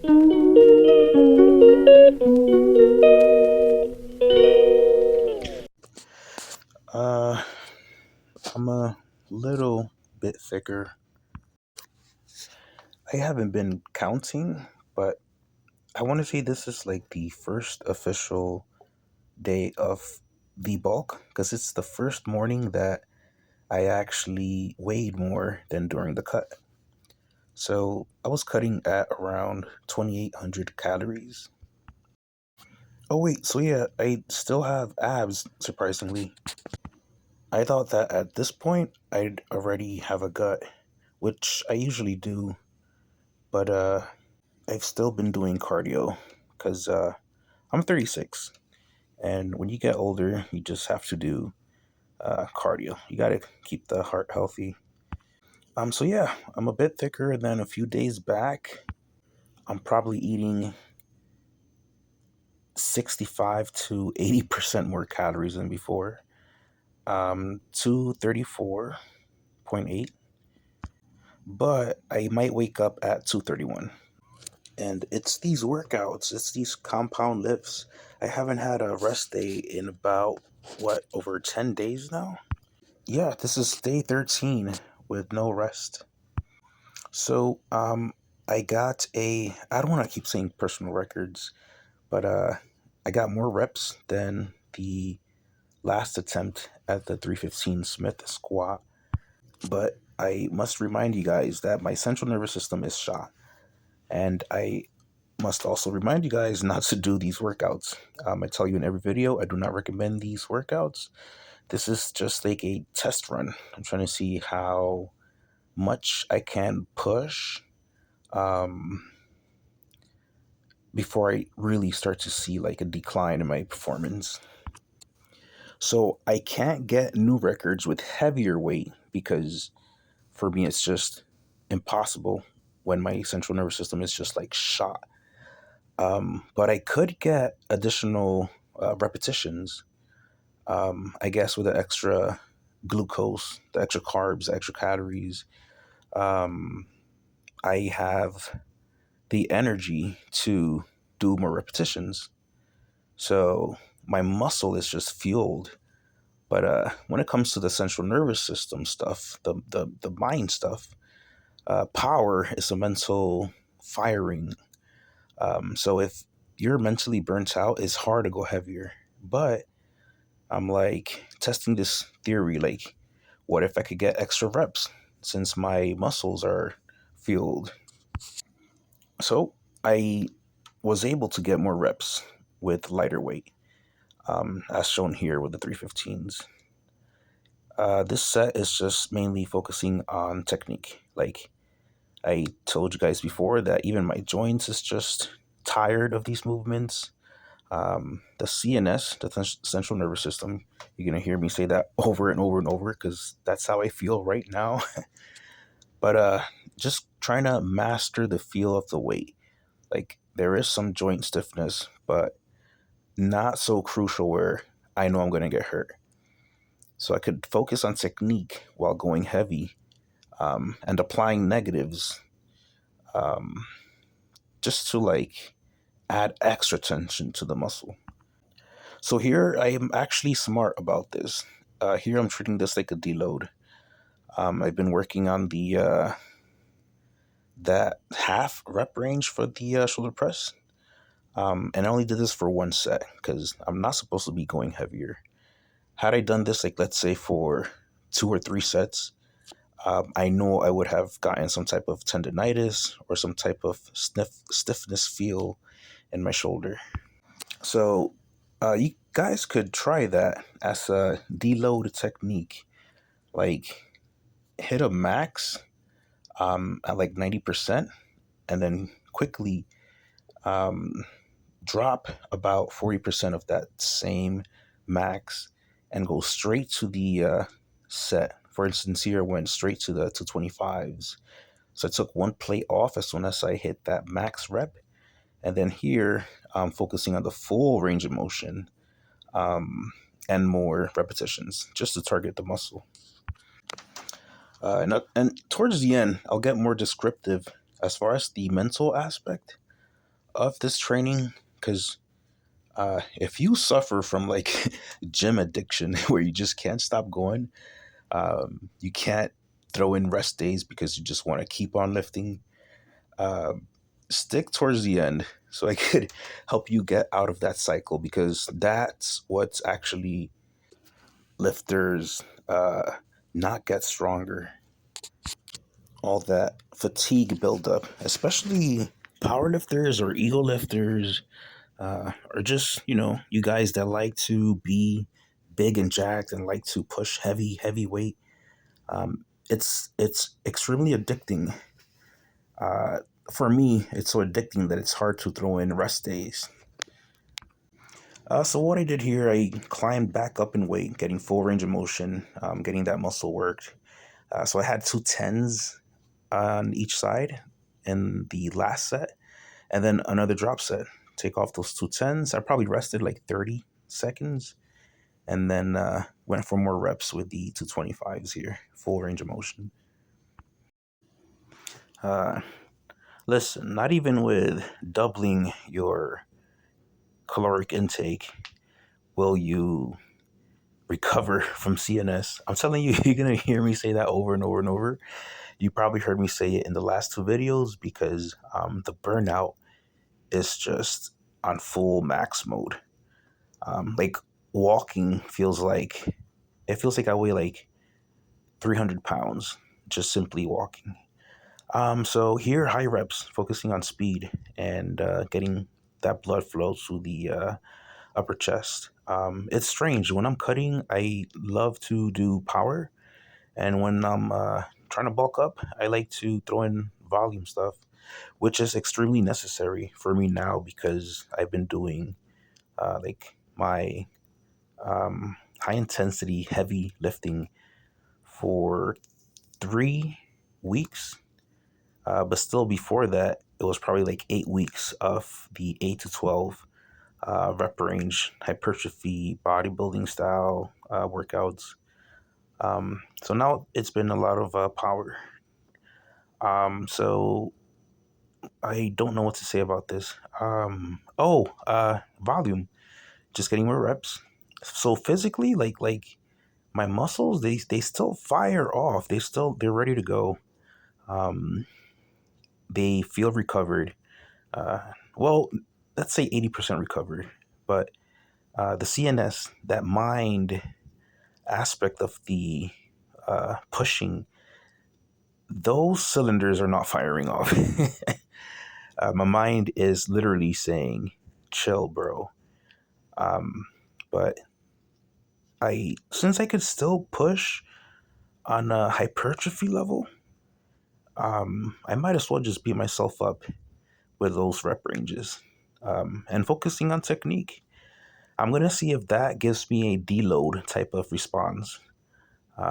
Uh, I'm a little bit thicker. I haven't been counting, but I want to say this is like the first official day of the bulk because it's the first morning that I actually weighed more than during the cut. So I was cutting at around 2,800 calories. Oh, wait, so yeah, I still have abs, surprisingly. I thought that at this point I'd already have a gut, which I usually do, but I've still been doing cardio because I'm 36, and when you get older, you just have to do cardio. You got to keep the heart healthy. So yeah, I'm a bit thicker than a few days back. I'm probably eating 65 to 80% more calories than before. 234.8, but I might wake up at 231. And it's these workouts, it's these compound lifts. I haven't had a rest day in about, what, over 10 days now? Yeah, this is day 13 with no rest. So, I got I don't want to keep saying personal records, but I got more reps than the last attempt at the 315 Smith squat. But I must remind you guys that my central nervous system is shot. And I must also remind you guys not to do these workouts. I tell you in every video, I do not recommend these workouts. This is just like a test run. I'm trying to see how much I can push um, before I really start to see like a decline in my performance. So I can't get new records with heavier weight because for me it's just impossible when my central nervous system is just like shot. But I could get additional repetitions, I guess, with the extra glucose, the extra carbs, the extra calories. Um, I have the energy to do more repetitions. So my muscle is just fueled. But when it comes to the central nervous system stuff, the mind stuff, power is a mental firing. So if you're mentally burnt out, it's hard to go heavier. But I'm like testing this theory, like, what if I could get extra reps since my muscles are fueled? So I was able to get more reps with lighter weight, as shown here with the 315s. This set is just mainly focusing on technique. Like I told you guys before, that even my joints is just tired of these movements. The CNS, the central nervous system, you're going to hear me say that over and over and over because that's how I feel right now. But just trying to master the feel of the weight. Like there is some joint stiffness, but not so crucial where I know I'm going to get hurt. So I could focus on technique while going heavy, and applying negatives, um, just to like add extra tension to the muscle. So here I am actually smart about this. Here I'm treating this like a deload. I've been working on the that half rep range for the shoulder press, and I only did this for one set because I'm not supposed to be going heavier. Had I done this like let's say for 2 or 3 sets, I know I would have gotten some type of tendonitis or some type of stiffness feel in my shoulder. So you guys could try that as a deload technique. Like hit a max at like 90% and then quickly um, drop about 40% of that same max and go straight to the set. For instance, here I went straight to the 225s. So I took one plate off as soon as I hit that max rep. And then here I'm focusing on the full range of motion, um, and more repetitions just to target the muscle. And towards the end, I'll get more descriptive as far as the mental aspect. of this training because if you suffer from like gym addiction where you just can't stop going, you can't throw in rest days because you just want to keep on lifting, um, stick towards the end so I could help you get out of that cycle because that's what's actually lifters not get stronger. All that fatigue buildup, especially powerlifters or ego lifters, or just you guys that like to be big and jacked and like to push heavy weight. It's extremely addicting. Uh, for me, it's so addicting that it's hard to throw in rest days. So what I did here, I climbed back up in weight, getting full range of motion, getting that muscle worked. So I had two tens on each side in the last set, and then another drop set. Take off those two tens. I probably rested like 30 seconds, and then went for more reps with the 225s here, full range of motion. Uh, Listen, not even with doubling your caloric intake will you recover from CNS. I'm telling you, you're gonna hear me say that over and over and over. You probably heard me say it in the last two videos because the burnout is just on full max mode. Like walking feels like I weigh like 300 pounds just simply walking. So here, high reps, focusing on speed and getting that blood flow to the upper chest. It's strange. When I'm cutting, I love to do power. And when I'm trying to bulk up, I like to throw in volume stuff, which is extremely necessary for me now because I've been doing like my high intensity heavy lifting for 3 weeks. But still, before that, it was probably like 8 weeks of the 8 to 12 rep range hypertrophy bodybuilding style workouts. So now it's been a lot of power. So I don't know what to say about this. Volume, just getting more reps. So physically, like my muscles, they still fire off. They're ready to go. Um, they feel recovered. Uh, well, let's say 80% recovered. But the CNS, that mind aspect of the pushing, those cylinders are not firing off. My mind is literally saying, chill, bro. Um, but since I could still push on a hypertrophy level, I might as well just beat myself up with those rep ranges and focusing on technique. I'm going to see if that gives me a deload type of response.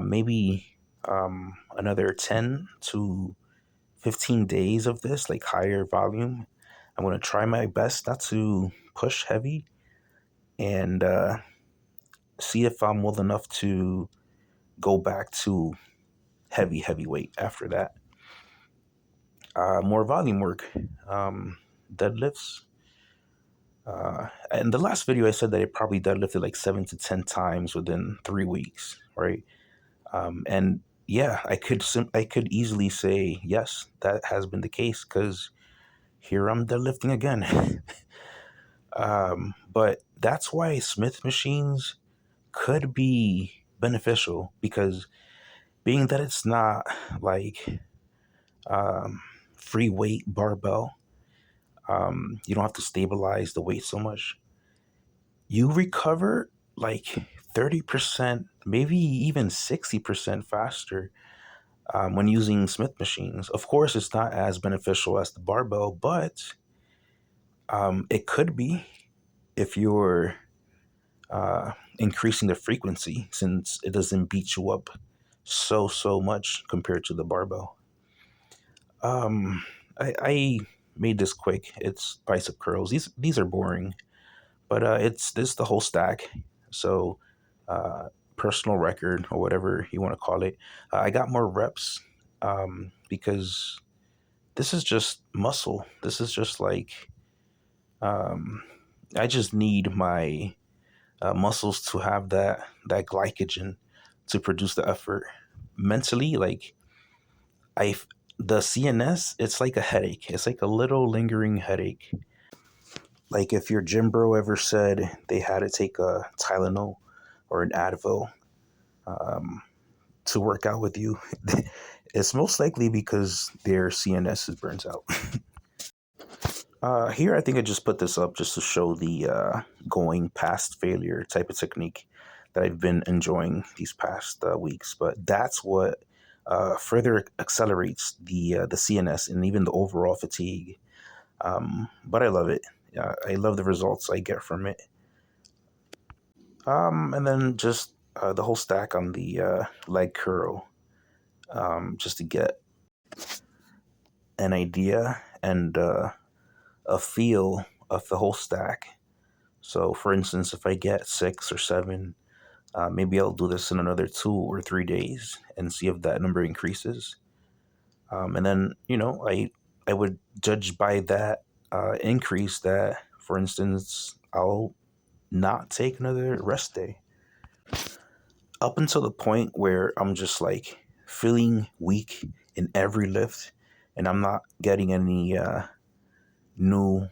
Maybe another 10 to 15 days of this, like higher volume. I'm going to try my best not to push heavy and see if I'm well enough to go back to heavy weight after that. More volume work, deadlifts. In the last video, I said that I probably deadlifted like 7 to 10 times within 3 weeks, right? And yeah, I could easily say yes, that has been the case because here I'm deadlifting again. But that's why Smith machines could be beneficial because being that it's not like um, free weight barbell, you don't have to stabilize the weight so much. You recover like 30%, maybe even 60% faster when using Smith machines. Of course, it's not as beneficial as the barbell, but it could be if you're increasing the frequency since it doesn't beat you up so much compared to the barbell. Um, I made this quick. It's bicep curls. These are boring, but it's this the whole stack. So uh, personal record or whatever you want to call it. I got more reps because this is just muscle. This is just like Um, I just need my muscles to have that glycogen to produce the effort. Mentally, like I, the CNS, it's like a headache. It's like a little lingering headache. Like if your gym bro ever said they had to take a Tylenol or an Advil um, to work out with you, it's most likely because their CNS is burnt out. Here, I think I just put this up just to show the going past failure type of technique that I've been enjoying these past weeks. But that's what further accelerates the CNS and even the overall fatigue. But I love it. I love the results I get from it. And then just the whole stack on the leg curl, just to get an idea and a feel of the whole stack. So, for instance, if I get 6 or 7, maybe I'll do this in another 2 or 3 days and see if that number increases. And then, I would judge by that increase that, for instance, I'll not take another rest day up until the point where I'm just like feeling weak in every lift and I'm not getting any new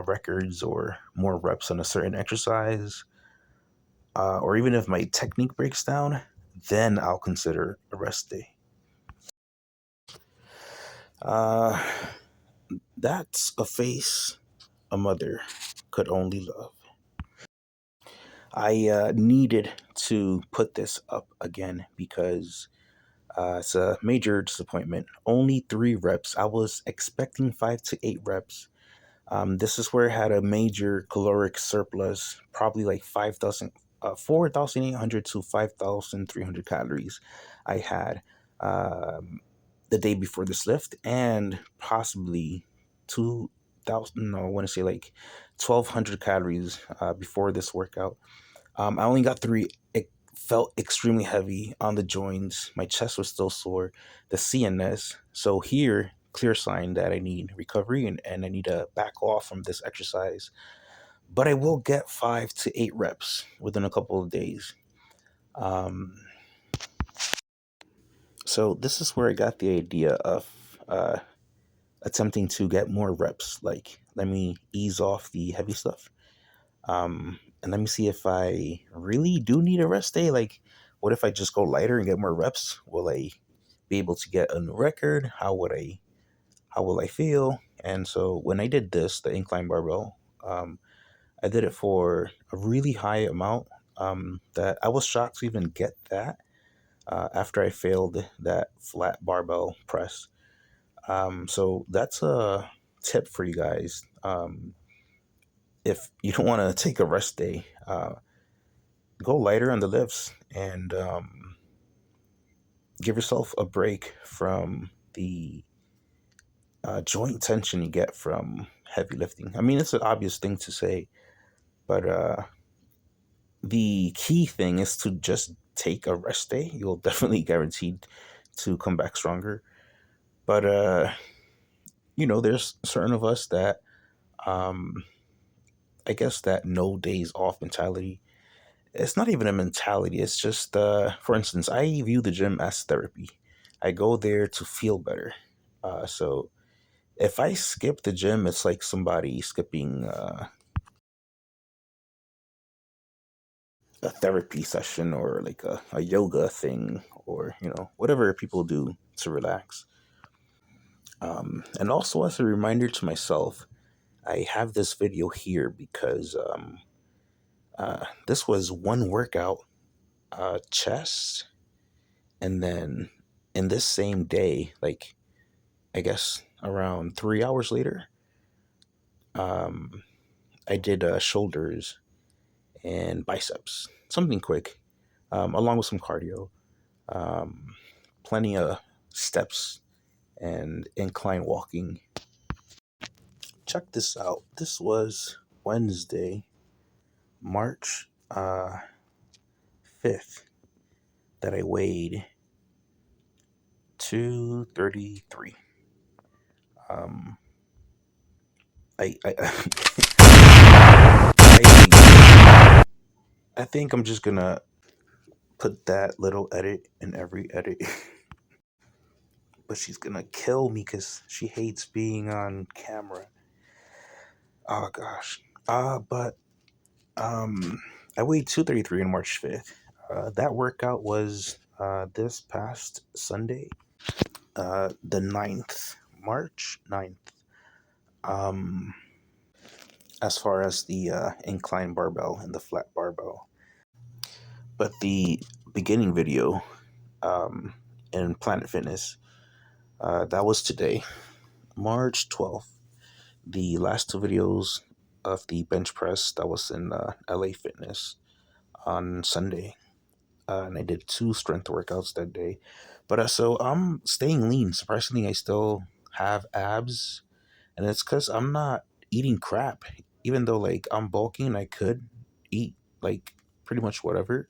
records or more reps on a certain exercise, or even if my technique breaks down, then I'll consider a rest day. Uh, that's a face a mother could only love. I needed to put this up again because it's a major disappointment. Only 3 reps. I was expecting 5 to 8 reps. This is where I had a major caloric surplus, probably like 4,800 to 5,300 calories I had the day before this lift, and possibly 2,000, no, I want to say like 1,200 calories before this workout. I only got 3. It felt extremely heavy on the joints. My chest was still sore. The CNS. So here, clear sign that I need recovery and I need to back off from this exercise. But I will get 5 to 8 reps within a couple of days. Um, so this is where I got the idea of attempting to get more reps. Like, let me ease off the heavy stuff. And let me see if I really do need a rest day. Like, what if I just go lighter and get more reps? Will I be able to get a new record? How will I feel? And so when I did this, the incline barbell, I did it for a really high amount. That I was shocked to even get that after I failed that flat barbell press. So that's a tip for you guys. If you don't want to take a rest day, go lighter on the lifts and give yourself a break from the joint tension you get from heavy lifting. I mean, it's an obvious thing to say, but the key thing is to just take a rest day. You'll definitely guaranteed to come back stronger. But there's certain of us that um, I guess that no days off mentality. It's not even a mentality. It's just, for instance, I view the gym as therapy. I go there to feel better. So if I skip the gym, it's like somebody skipping a therapy session or like a yoga thing or, whatever people do to relax. And also, as a reminder to myself, I have this video here because this was one workout, chest, and then in this same day, like I guess around 3 hours later, um, I did shoulders and biceps, something quick, along with some cardio, um, plenty of steps and incline walking. Check this out. This was Wednesday, March 5th, that I weighed 233. Um, I I think I'm just gonna put that little edit in every edit. But she's gonna kill me because she hates being on camera. Oh gosh. But I weighed 233 on March 5th. That workout was this past Sunday, the 9th, March 9th. Um, as far as the incline barbell and the flat barbell. But the beginning video in Planet Fitness, that was today, March 12th. The last two videos of the bench press, that was in LA Fitness on Sunday. And I did two strength workouts that day. But so I'm staying lean. Surprisingly, I still have abs, and it's because I'm not eating crap. Even though like I'm bulking, I could eat like pretty much whatever.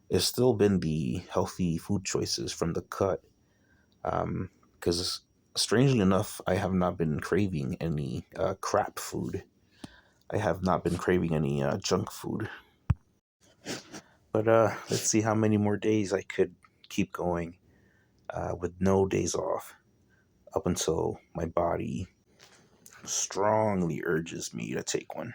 It's still been the healthy food choices from the cut. Because strangely enough, I have not been craving any crap food. I have not been craving any junk food. But let's see how many more days I could keep going with no days off up until my body strongly urges me to take one.